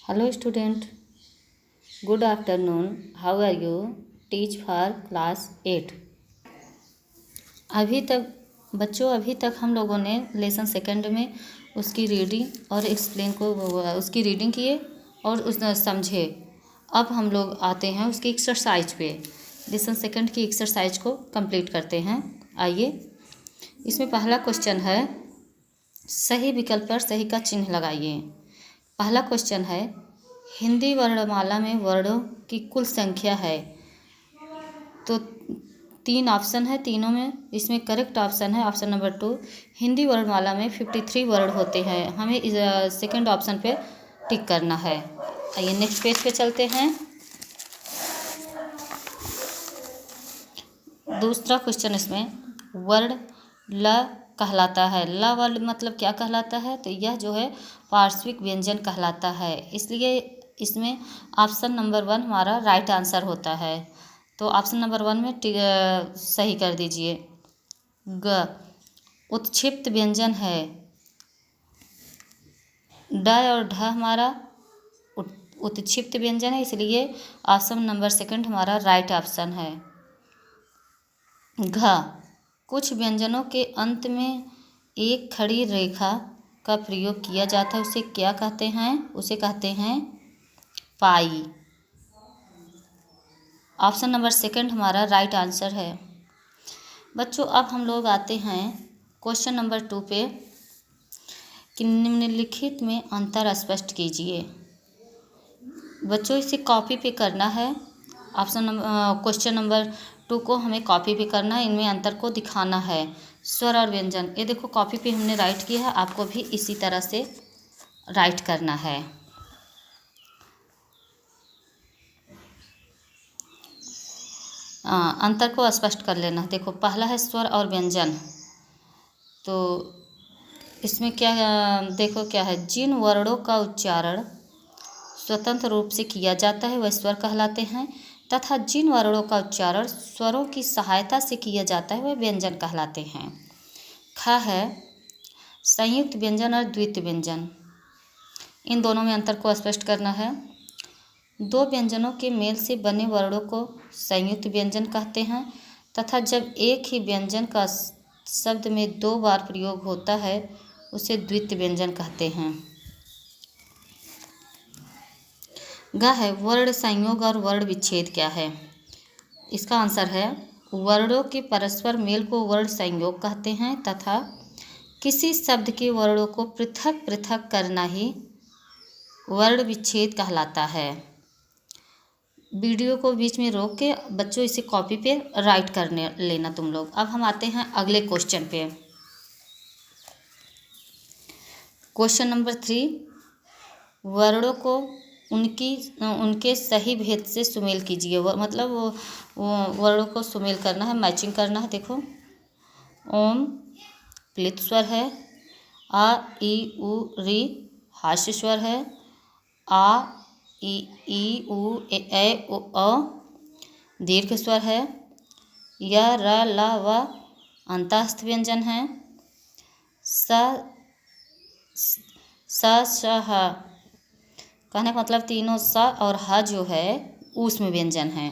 Hello student, good afternoon. How are you? Teach for class 8. अभी तक हम लोगों ने लेसन सेकंड में उसकी रीडिंग और एक्सप्लेन को उसकी रीडिंग किए और उस समझे। अब हम लोग आते हैं उसकी एक्सरसाइज पे। लेसन सेकंड की एक्सरसाइज को कंप्लीट करते हैं। आइए, इसमें पहला क्वेश्चन है, सही विकल्प पर सही का चिन्ह लगाइए। पहला क्वेश्चन है, हिंदी वर्णमाला में वर्णों की कुल संख्या है। तो 3 ऑप्शन है, तीनों में इसमें करेक्ट ऑप्शन है ऑप्शन नंबर 2। हिंदी वर्णमाला में 53 वर्ण होते हैं। हमें इस सेकंड ऑप्शन पे टिक करना है। आइए नेक्स्ट पेज पे चलते हैं। दूसरा क्वेश्चन, इसमें वर्ण ल कहलाता है। ल वर्ड मतलब क्या कहलाता है? तो यह जो है पार्श्विक व्यंजन कहलाता है। इसलिए इसमें ऑप्शन नंबर 1 हमारा राइट आंसर होता है। तो ऑप्शन नंबर 1 में सही कर दीजिए। ग उत्क्षिप्त व्यंजन है। ड और ढ हमारा उत्क्षिप्त व्यंजन है, इसलिए ऑप्शन नंबर 2 हमारा राइट ऑप्शन है। घ कुछ व्यंजनों के अंत में एक खड़ी रेखा का प्रयोग किया जाता है, उसे क्या कहते हैं? उसे कहते हैं पाई। ऑप्शन नंबर 2 हमारा राइट आंसर है। बच्चों, अब हम लोग आते हैं क्वेश्चन नंबर 2 पे कि निम्नलिखित में अंतर स्पष्ट कीजिए। बच्चों, इसे कॉपी पे करना है। क्वेश्चन नंबर 2 को हमें कॉपी पे करना है, इनमें अंतर को दिखाना है। स्वर और व्यंजन, ये देखो कॉपी पे हमने राइट किया है, आपको भी इसी तरह से राइट करना है। अंतर को स्पष्ट कर लेना। देखो पहला है स्वर और व्यंजन। तो इसमें क्या देखो क्या है, जिन वर्णों का उच्चारण स्वतंत्र रूप से किया जाता है वह स्वर कहलाते हैं, तथा जिन वर्णों का उच्चारण स्वरों की सहायता से किया जाता है वह व्यंजन कहलाते हैं। ख है संयुक्त व्यंजन और द्वितीय व्यंजन। इन दोनों में अंतर को स्पष्ट करना है। 2 व्यंजनों के मेल से बने वर्णों को संयुक्त व्यंजन कहते हैं, तथा जब एक ही व्यंजन का शब्द में 2 बार प्रयोग होता है उसे द्वितीय व्यंजन कहते हैं। ग है वर्ण संयोग और वर्ण विच्छेद क्या है? इसका आंसर है वर्णों के परस्पर मेल को वर्ण संयोग कहते हैं, तथा किसी शब्द के वर्णों को पृथक पृथक करना ही वर्ण विच्छेद कहलाता है। वीडियो को बीच में रोक के बच्चों इसे कॉपी पे राइट करने लेना तुम लोग। अब हम आते हैं अगले क्वेश्चन पे। क्वेश्चन नंबर 3, वर्णों को उनके सही भेद से सुमेल कीजिए। मतलब वो वर्णों को सुमेल करना है, मैचिंग करना है। देखो ओम प्लित स्वर है, आ ई उ री हास्य स्वर है, आ ई उ ए ओ अ दीर्घ स्वर है, य र ल व अंतस्थ व्यंजन है, स ह कहने का मतलब तीनों स और ह जो है ऊष्म व्यंजन है।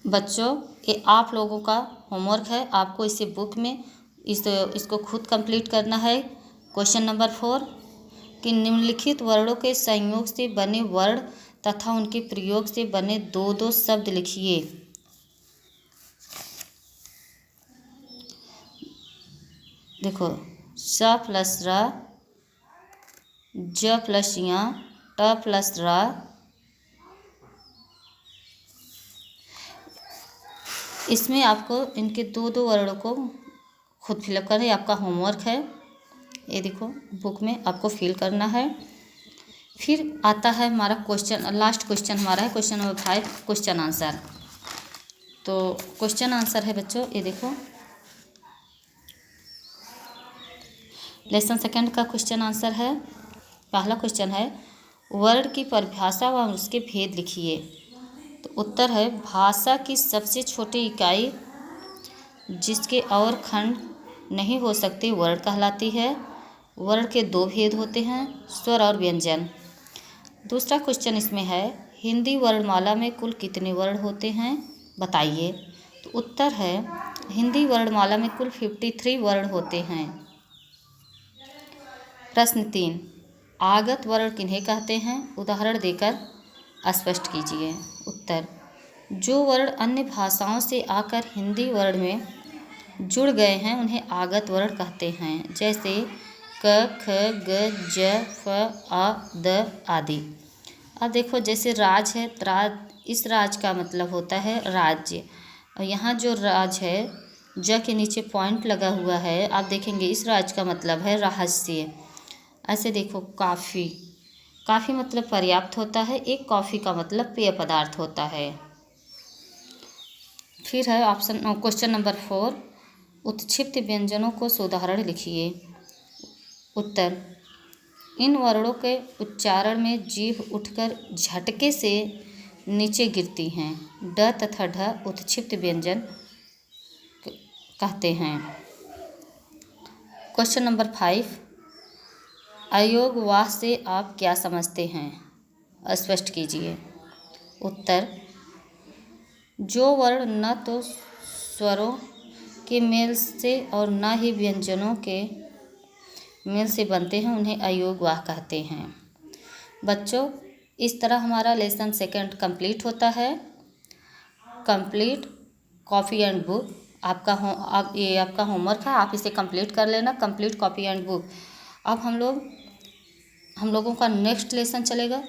बच्चों, ये आप लोगों का होमवर्क है, आपको इसे बुक में इसको खुद कंप्लीट करना है। क्वेश्चन नंबर 4 कि निम्नलिखित वर्णों के संयोग से बने वर्ण तथा उनके प्रयोग से बने 2 शब्द लिखिए। देखो स प्लस र, ज प्लस य, ट प्लस र। इसमें आपको इनके 2 वर्णों को खुद फिलअप करना है, आपका होमवर्क है। ये देखो बुक में आपको फिल करना है। फिर आता है हमारा क्वेश्चन, लास्ट क्वेश्चन हमारा है क्वेश्चन नंबर 5, क्वेश्चन आंसर। तो क्वेश्चन आंसर है बच्चों, ये देखो लेसन सेकंड का क्वेश्चन आंसर है। पहला क्वेश्चन है वर्ण की परिभाषा व उसके भेद लिखिए। तो उत्तर है भाषा की सबसे छोटी इकाई जिसके और खंड नहीं हो सकते वर्ण कहलाती है, वर्ण के दो भेद होते हैं, स्वर और व्यंजन। दूसरा क्वेश्चन इसमें है, हिंदी वर्णमाला में कुल कितने वर्ण होते हैं, बताइए। तो उत्तर है, हिंदी वर्णमाला में कुल 53 वर्ण होते हैं। प्रश्न 3, आगत वर्ण किन्हें कहते हैं, उदाहरण देकर स्पष्ट कीजिए। उत्तर, जो वर्ण अन्य भाषाओं से आकर हिंदी वर्ण में जुड़ गए हैं उन्हें आगत वर्ण कहते हैं, जैसे क, ख, ग, ज, फ, आ, द आदि। अब देखो, जैसे राज है, इस राज का मतलब होता है राज्य, और यहाँ जो राज है, ज के नीचे पॉइंट लगा हुआ है, आप देखेंगे इस राज का मतलब है रहस्य। ऐसे देखो, काफ़ी, काफ़ी मतलब पर्याप्त होता है, एक कॉफ़ी का मतलब पेय पदार्थ होता है। फिर है क्वेश्चन नंबर 4, उत्क्षिप्त व्यंजनों को उदाहरण लिखिए। उत्तर, इन वर्णों के उच्चारण में जीभ उठकर झटके से नीचे गिरती हैं। ड तथा ढ उत्क्षिप्त व्यंजन कहते हैं। क्वेश्चन नंबर 5, अयोग वाह से आप क्या समझते हैं, स्पष्ट कीजिए। उत्तर, जो वर्ण न तो स्वरों के मेल से और न ही व्यंजनों के मेल से बनते हैं उन्हें अयोग वाह कहते हैं। बच्चों, इस तरह हमारा लेसन सेकंड कंप्लीट होता है। कंप्लीट कॉपी एंड बुक ये आपका होमवर्क है, आप इसे कंप्लीट कर लेना। Complete copy and book. अब हम लोगों का नेक्स्ट लेसन चलेगा,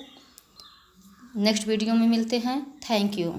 नेक्स्ट वीडियो में मिलते हैं। Thank you.